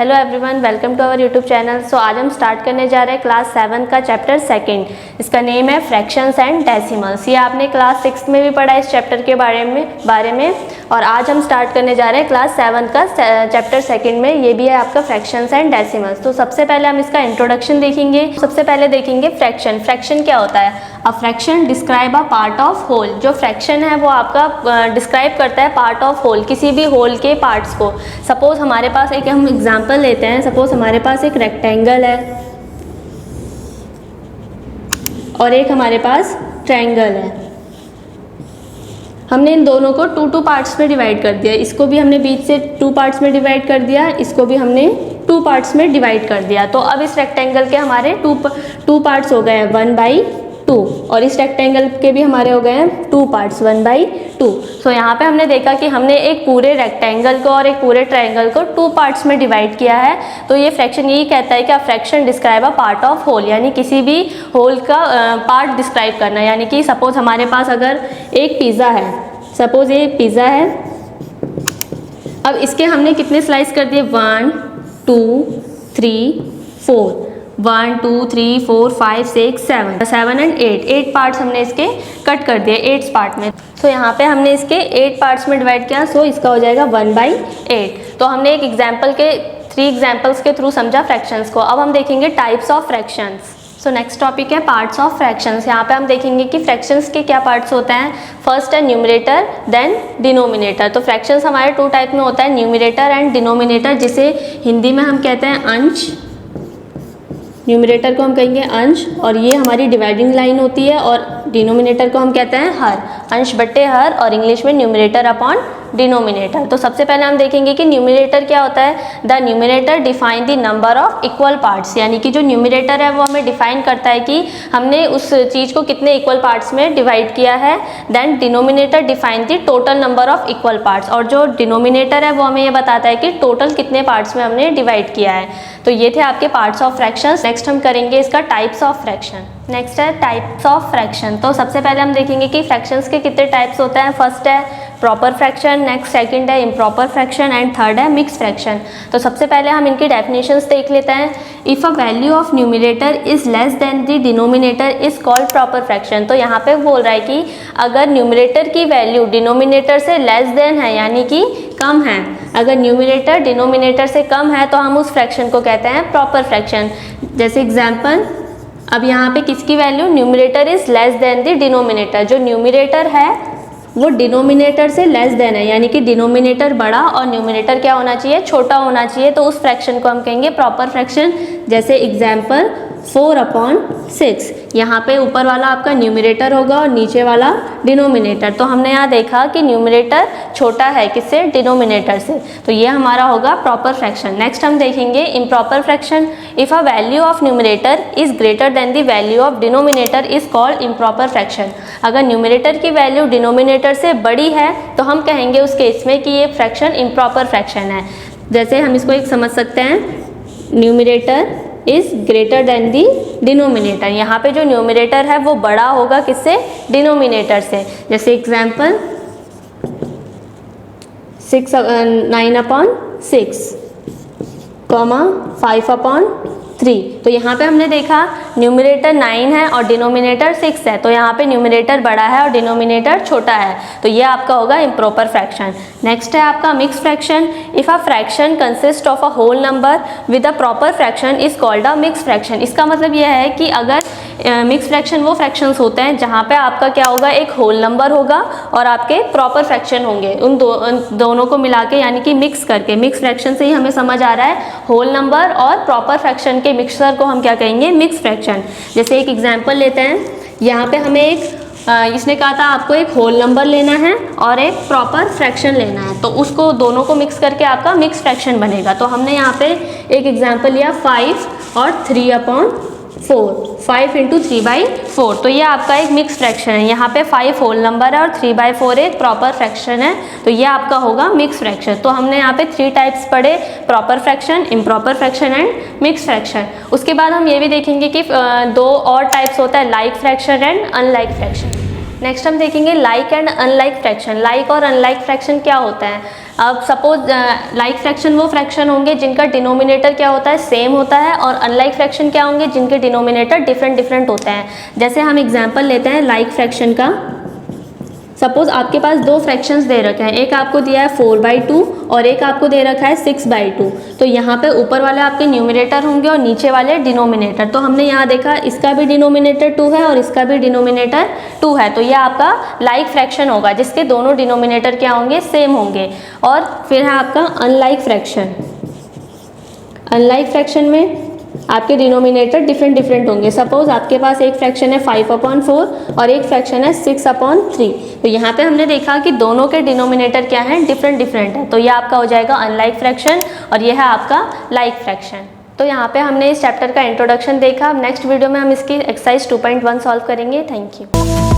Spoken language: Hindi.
Hello everyone, welcome to our YouTube channel. So आज हम स्टार्ट करने जा रहे हैं क्लास 7 का चैप्टर सेकंड। इसका नेम है फ्रैक्शंस एंड डेसिमल्स। ये आपने क्लास 6 में भी पढ़ा इस चैप्टर के बारे में और आज हम स्टार्ट करने जा रहे हैं क्लास 7 का चैप्टर सेकंड में। ये भी है आपका फ्रैक्शंस एंड डेसिमल्स। तो सबसे पहले हम इसका इंट्रोडक्शन देखेंगे। सबसे पहले देखेंगे फ्रैक्शन। फ्रैक्शन क्या होता है? A fraction describe a part of whole. जो फ्रैक्शन है वो आपका डिस्क्राइब करता है पार्ट ऑफ होल, किसी भी होल के पार्ट्स को। सपोज हमारे पास एक हम एग्जांपल लेते हैं। सपोज हमारे पास एक रेक्टेंगल है और एक हमारे पास ट्रायंगल है। हमने इन दोनों को टू पार्ट्स में डिवाइड कर दिया। इसको भी हमने बीच से 2 पार्ट्स में डिवाइड कर दिया, इसको भी हमने 2 पार्ट्स में डिवाइड कर दिया। तो अब इस रेक्टेंगल के हमारे टू पार्ट्स हो गए हैं 1/2 और इस रेक्टेंगल के भी हमारे हो गए हैं 2 पार्ट्स 1/2। सो यहाँ पे हमने देखा कि हमने एक पूरे रेक्टेंगल को और एक पूरे ट्रायंगल को 2 पार्ट्स में डिवाइड किया है। तो ये फ्रैक्शन यही कहता है कि fraction describe a part of whole, यानी किसी भी होल का पार्ट डिस्क्राइब करना। यानी कि सपोज हमारे पास अगर एक पिज़्ज़ा है, सपोज ये पिज़्ज़ा है। अब इसके हमने कितने स्लाइस कर दिए? 1 2 3 4 1 2 3 4 5 6 7 एंड 8 पार्ट्स हमने इसके कट कर दिए 8 पार्ट में। तो यहाँ पे हमने इसके 8 पार्ट्स में डिवाइड किया। सो इसका हो जाएगा 1/8। तो हमने एक एग्जाम्पल के 3 एग्जाम्पल्स के थ्रू समझा फ्रैक्शंस को। अब हम देखेंगे types of fractions. So next topic है पार्ट्स ऑफ फ्रैक्शंस। यहाँ पे हम देखेंगे कि फ्रैक्शंस के क्या पार्ट्स होते हैं। फर्स्ट है न्यूमरेटर, देन डिनोमिनेटर। तो फ्रैक्शंस हमारे 2 टाइप में होता है, न्यूमरेटर एंड डिनोमिनेटर, जिसे हिंदी में हम कहते हैं अंश। न्यूमरेटर को हम कहेंगे अंश और ये हमारी डिवाइडिंग लाइन होती है, और डिनोमिनेटर को हम कहते हैं हर, अंश बट्टे हर, और इंग्लिश में न्यूमरेटर अपॉन डिनोमिनेटर। तो सबसे पहले हम देखेंगे कि न्यूमरेटर क्या होता है। The numerator define the number of equal parts, यानी कि जो न्यूमरेटर है वो हमें डिफाइन करता है कि हमने उस चीज़ को कितने इक्वल पार्ट्स में डिवाइड किया है। Than denominator define the total number of equal parts, और जो डिनोमिनेटर है वो हमें ये बताता है कि टोटल कितने पार्ट्स में हमने डिवाइड किया है। तो ये थे आपके पार्ट्स ऑफ फ्रैक्शंस। नेक्स्ट हम करेंगे इसका टाइप्स ऑफ फ्रैक्शन। नेक्स्ट है टाइप्स ऑफ फ्रैक्शन। तो सबसे पहले हम देखेंगे कि फ्रैक्शंस के कितने टाइप्स होते हैं। फर्स्ट है प्रॉपर फ्रैक्शन, नेक्स्ट सेकंड है इम्प्रॉपर फ्रैक्शन एंड थर्ड है मिक्स फ्रैक्शन। तो सबसे पहले हम इनकी डेफिनेशंस देख लेते हैं। If a value of numerator is less than the denominator is called proper fraction. तो यहाँ पे बोल रहा है कि अगर न्यूमरेटर की वैल्यू डिनोमिनेटर से लेस देन है, यानी कि कम है, अगर न्यूमरेटर डिनोमिनेटर से कम है तो हम उस फ्रैक्शन को कहते हैं प्रॉपर फ्रैक्शन। जैसे एग्जाम्पल, अब यहाँ पे किसकी value, numerator is less than the denominator. जो न्यूमरेटर है वो डिनोमिनेटर से लेस देन है, यानी कि डिनोमिनेटर बड़ा और न्यूमरेटर क्या होना चाहिए, छोटा होना चाहिए। तो उस फ्रैक्शन को हम कहेंगे प्रॉपर फ्रैक्शन। जैसे एग्जाम्पल 4/6, यहाँ पे ऊपर वाला आपका न्यूमरेटर होगा और नीचे वाला डिनोमिनेटर। तो हमने यहाँ देखा कि न्यूमरेटर छोटा है किससे, डिनोमिनेटर से। तो ये हमारा होगा प्रॉपर फ्रैक्शन। नेक्स्ट हम देखेंगे improper fraction. If a value of numerator is greater than the value of denominator is called improper fraction. अगर न्यूमरेटर की वैल्यू डिनोमिनेटर से बड़ी है तो हम कहेंगे उस केस में कि ये फ्रैक्शन इम्प्रॉपर फ्रैक्शन है। जैसे हम इसको एक समझ सकते हैं, numerator is greater than the denominator. यहाँ पे जो न्यूमरेटर है वो बड़ा होगा किससे, डिनोमिनेटर से। जैसे एग्जाम्पल 9/6, 5/3। तो यहाँ पे हमने देखा न्यूमरेटर 9 है और डिनोमिनेटर 6 है। तो यहाँ पे न्यूमरेटर बड़ा है और डिनोमिनेटर छोटा है। तो ये आपका होगा इम्प्रॉपर फ्रैक्शन। नेक्स्ट है आपका mix fraction. If a fraction consist of a whole number with a proper fraction is called a mix fraction. इसका मतलब यह है कि अगर मिक्स फ्रैक्शन वो फ्रैक्शंस होते हैं जहाँ पे आपका क्या होगा, एक होल नंबर होगा और आपके प्रॉपर फ्रैक्शन होंगे। उन दोनों को मिला के, यानी कि मिक्स करके, मिक्स फ्रैक्शन से ही हमें समझ आ रहा है होल नंबर और प्रॉपर फ्रैक्शन के मिक्सचर को हम क्या कहेंगे, मिक्स फ्रैक्शन। जैसे एक एग्जांपल लेते हैं। यहाँ पे हमें इसने कहा था आपको एक होल नंबर लेना है और एक प्रॉपर फ्रैक्शन लेना है, तो उसको दोनों को मिक्स करके आपका मिक्स फ्रैक्शन बनेगा। तो हमने यहाँ पे एक एग्जांपल लिया 5 और 3/4, 5 × 3/4। तो ये आपका एक मिक्स फ्रैक्शन है। यहाँ पे 5 होल नंबर है और 3/4 एक प्रॉपर फ्रैक्शन है। तो ये आपका होगा मिक्स फ्रैक्शन। तो हमने यहाँ पे 3 टाइप्स पढ़े, proper fraction, improper fraction and mix fraction. उसके बाद हम ये भी देखेंगे कि 2 और टाइप्स होता है, like fraction and unlike fraction. Next हम देखेंगे like and unlike fraction. Like और अनलाइक फ्रैक्शन क्या होता है? अब सपोज लाइक फ्रैक्शन वो फ्रैक्शन होंगे जिनका डिनोमिनेटर क्या होता है, सेम होता है, और अनलाइक फ्रैक्शन क्या होंगे जिनके डिनोमिनेटर डिफरेंट डिफरेंट होते हैं। जैसे हम एग्जांपल लेते हैं लाइक फ्रैक्शन का। सपोज आपके पास दो फ्रैक्शंस दे रखे हैं, एक आपको दिया है 4/2 और एक आपको दे रखा है 6/2। तो यहाँ पे ऊपर वाले आपके न्यूमिनेटर होंगे और नीचे वाले डिनोमिनेटर। तो हमने यहाँ देखा इसका भी डिनोमिनेटर 2 है और इसका भी डिनोमिनेटर 2 है, तो यह आपका लाइक फ्रैक्शन होगा जिसके दोनों डिनोमिनेटर क्या होंगे, सेम होंगे। और फिर है आपका अनलाइक फ्रैक्शन। अनलाइक फ्रैक्शन में आपके डिनोमिनेटर डिफरेंट डिफरेंट होंगे। सपोज आपके पास एक फ्रैक्शन है 5/4 और एक फ्रैक्शन है 6/3। तो यहाँ पे हमने देखा कि दोनों के डिनोमिनेटर क्या हैं, डिफरेंट डिफरेंट है। तो यह आपका हो जाएगा अनलाइक फ्रैक्शन और यह है आपका लाइक फ्रैक्शन। तो यहाँ पे हमने इस चैप्टर का इंट्रोडक्शन देखा। अब नेक्स्ट वीडियो में हम इसकी एक्सरसाइज 2.1 सॉल्व करेंगे। Thank you.